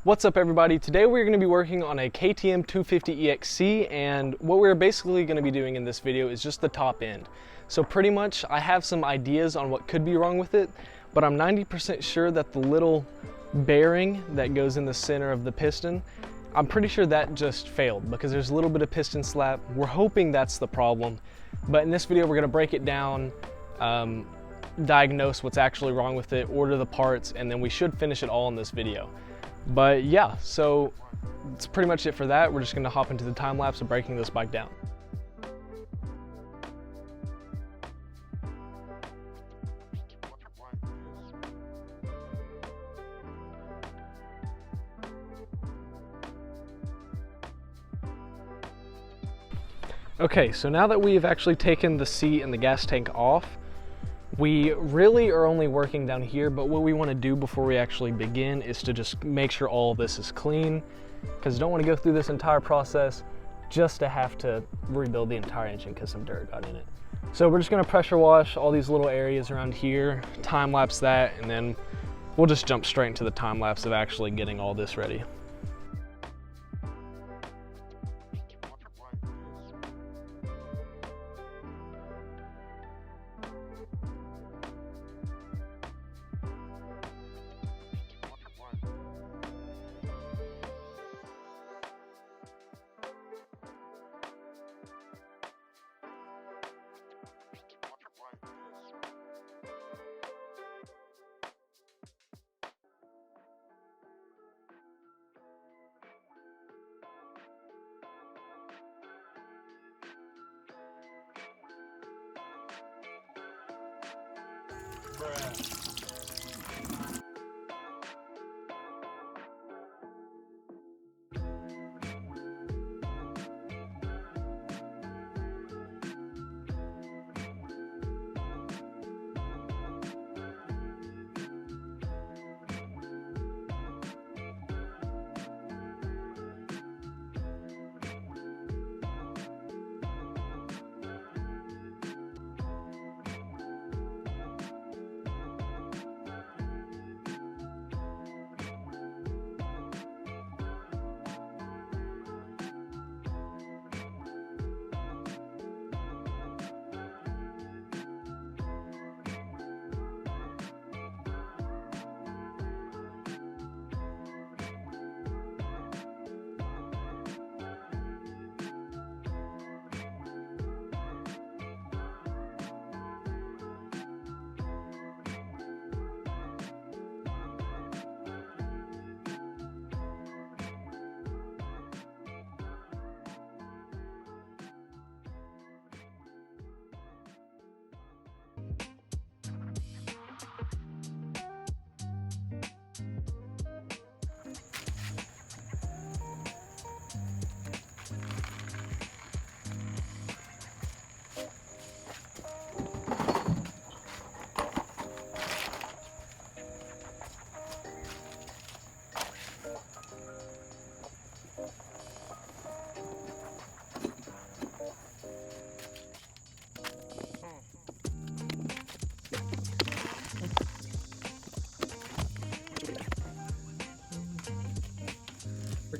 What's up everybody? Today we're going to be working on a KTM 250 EXC, and what we're basically going to be doing in this video is just the top end. So pretty much I have some ideas on what could be wrong with it, but I'm 90% sure that the little bearing that goes in the center of the piston, I'm pretty sure that just failed because there's a little bit of piston slap. We're hoping that's the problem, but in this video we're going to break it down, diagnose what's actually wrong with it, order the parts, and then we should finish it all in this video. But yeah, so that's pretty much it for that. We're just gonna hop into the time lapse of breaking this bike down. Okay, so now that we've actually taken the seat and the gas tank off, we really are only working down here, but what we want to do before we actually begin is to just make sure all of this is clean, because I don't want to go through this entire process just to have to rebuild the entire engine because some dirt got in it. So we're just going to pressure wash all these little areas around here, time lapse that, and then we'll just jump straight into the time lapse of actually getting all this ready.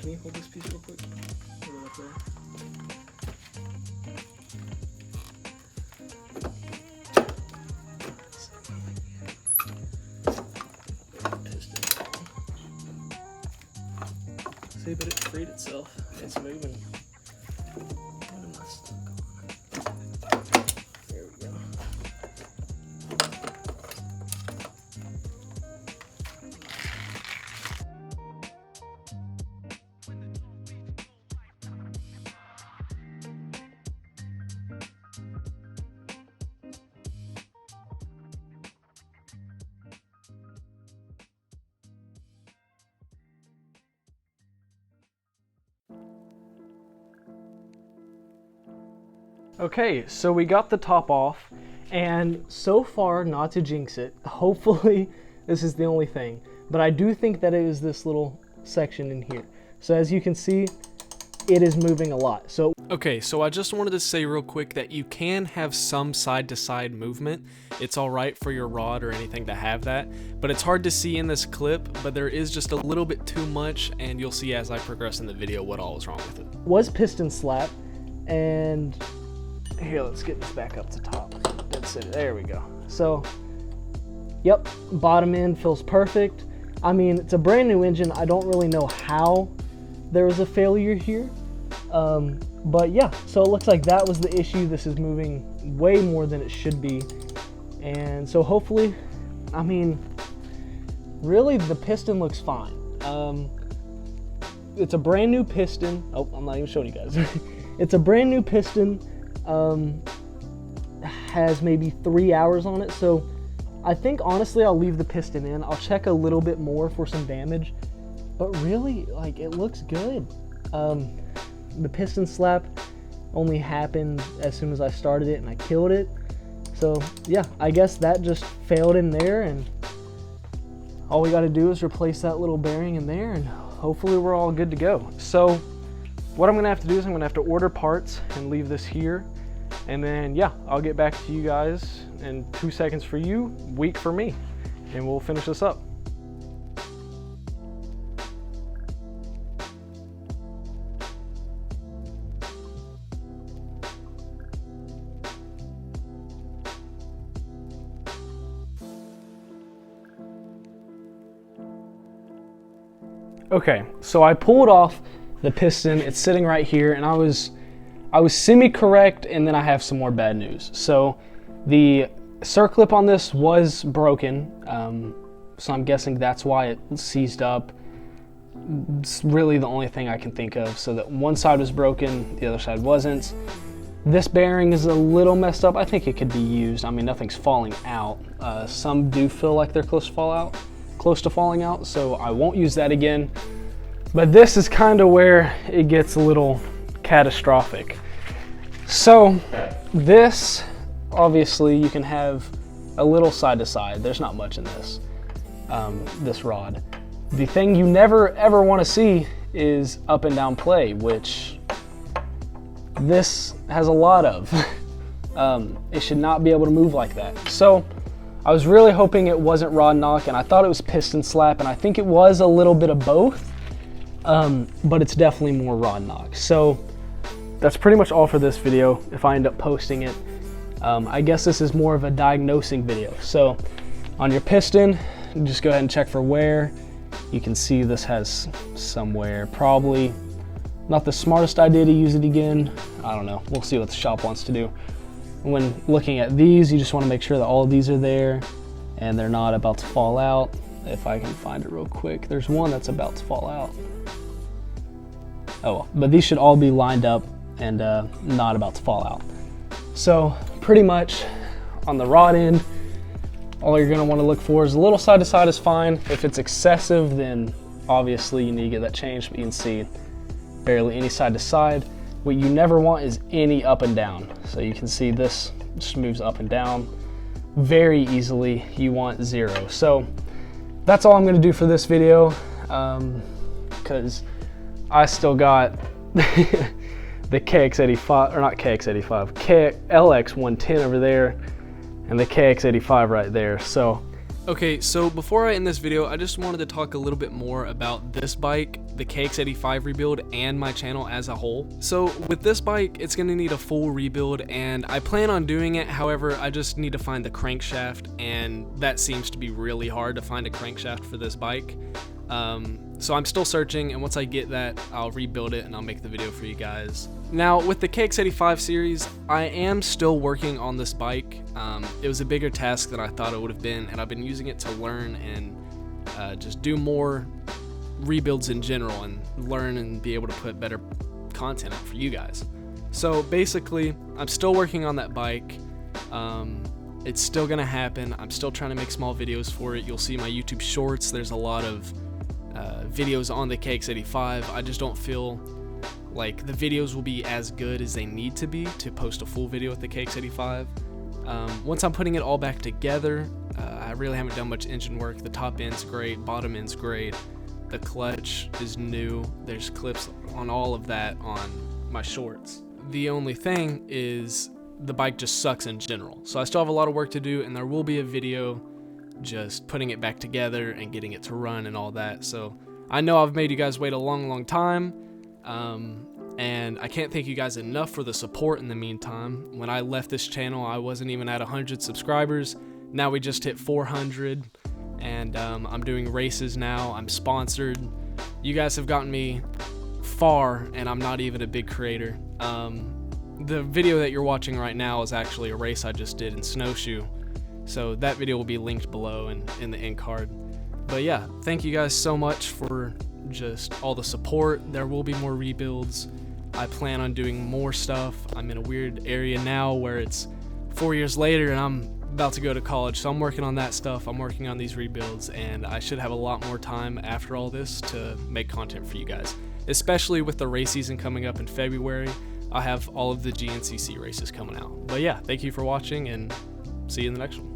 Can you hold this piece real quick? Hold it up there. See, but it freed itself. It's moving. What am I stuck on? There we go. Okay, so we got the top off, and so far, not to jinx it, hopefully this is the only thing, but I do think that it is this little section in here. So as you can see, it is moving a lot. So Okay, so I just wanted to say real quick that you can have some side-to-side movement. It's alright for your rod or anything to have that, but it's hard to see in this clip, but there is just a little bit too much, and you'll see as I progress in the video what all is wrong with it. Was piston slap, and here, let's get this back up to top. That's it, there we go. So, yep, bottom end feels perfect. I mean, it's a brand new engine. I don't really know how there was a failure here. But yeah, so it looks like that was the issue. This is moving way more than it should be. And so hopefully, I mean, really the piston looks fine. It's a brand new piston. Oh, I'm not even showing you guys. It's a brand new piston. Has maybe 3 hours on it. So I think honestly, I'll leave the piston in. I'll check a little bit more for some damage, but really, like, it looks good. The piston slap only happened as soon as I started it and I killed it. So yeah, I guess that just failed in there, and all we got to do is replace that little bearing in there, and hopefully we're all good to go. So what I'm gonna have to do is I'm gonna have to order parts and leave this here, and then yeah, I'll get back to you guys in 2 seconds for you, week for me, and we'll finish this up. Okay, so I pulled off the piston. It's sitting right here, and I was semi-correct, and then I have some more bad news. So the circlip on this was broken, so I'm guessing that's why it seized up. It's really the only thing I can think of. So that one side was broken, the other side wasn't. This bearing is a little messed up. I think it could be used. I mean, nothing's falling out. Some do feel like they're close to falling out, so I won't use that again. But this is kind of where it gets a little catastrophic. So this, obviously you can have a little side to side. There's not much in this, this rod. The thing you never ever want to see is up and down play, which this has a lot of. It should not be able to move like that. So I was really hoping it wasn't rod knock, and I thought it was piston slap, and I think it was a little bit of both, but it's definitely more rod knock. So that's pretty much all for this video if I end up posting it. I guess this is more of a diagnosing video. So on your piston, just go ahead and check for wear. You can see this has some wear. Probably not the smartest idea to use it again. I don't know, we'll see what the shop wants to do. When looking at these, you just want to make sure that all of these are there and they're not about to fall out. If I can find it real quick, there's one that's about to fall out. Oh well, but these should all be lined up and not about to fall out. So pretty much on the rod end, all you're going to want to look for is a little side to side is fine. If it's excessive, then obviously you need to get that changed, but you can see barely any side to side. What you never want is any up and down. So you can see this just moves up and down very easily. You want 0. So that's all I'm gonna do for this video, because I still got the KX85, or not KX85, LX110 over there, and the KX85 right there. So okay, so before I end this video, I just wanted to talk a little bit more about this bike, the KX85 rebuild, and my channel as a whole. So with this bike, it's going to need a full rebuild, and I plan on doing it. However, I just need to find the crankshaft, and that seems to be really hard to find a crankshaft for this bike. So I'm still searching, and once I get that, I'll rebuild it and I'll make the video for you guys. Now with the KX85 series, I am still working on this bike. It was a bigger task than I thought it would have been, and I've been using it to learn and just do more rebuilds in general and learn and be able to put better content out for you guys. So basically, I'm still working on that bike. It's still gonna happen. I'm still trying to make small videos for it. You'll see my YouTube shorts. There's a lot of videos on the KX85. I just don't feel like the videos will be as good as they need to be to post a full video with the KX85. Once I'm putting it all back together, I really haven't done much engine work. The top end's great, bottom end's great, the clutch is new. There's clips on all of that on my shorts. The only thing is the bike just sucks in general. So I still have a lot of work to do, and there will be a video just putting it back together and getting it to run and all that. So I know I've made you guys wait a long time, and I can't thank you guys enough for the support in the meantime. When I left this channel, I wasn't even at 100 subscribers. Now we just hit 400, and I'm doing races now. I'm sponsored. You guys have gotten me far, and I'm not even a big creator. The video that you're watching right now is actually a race I just did in Snowshoe, so that video will be linked below and in the end card. But yeah, thank you guys so much for just all the support. There will be more rebuilds. I plan on doing more stuff. I'm in a weird area now where it's 4 years later and I'm about to go to college, so I'm working on that stuff. I'm working on these rebuilds, and I should have a lot more time after all this to make content for you guys, especially with the race season coming up in February. I have all of the GNCC races coming out. But yeah, thank you for watching, and see you in the next one.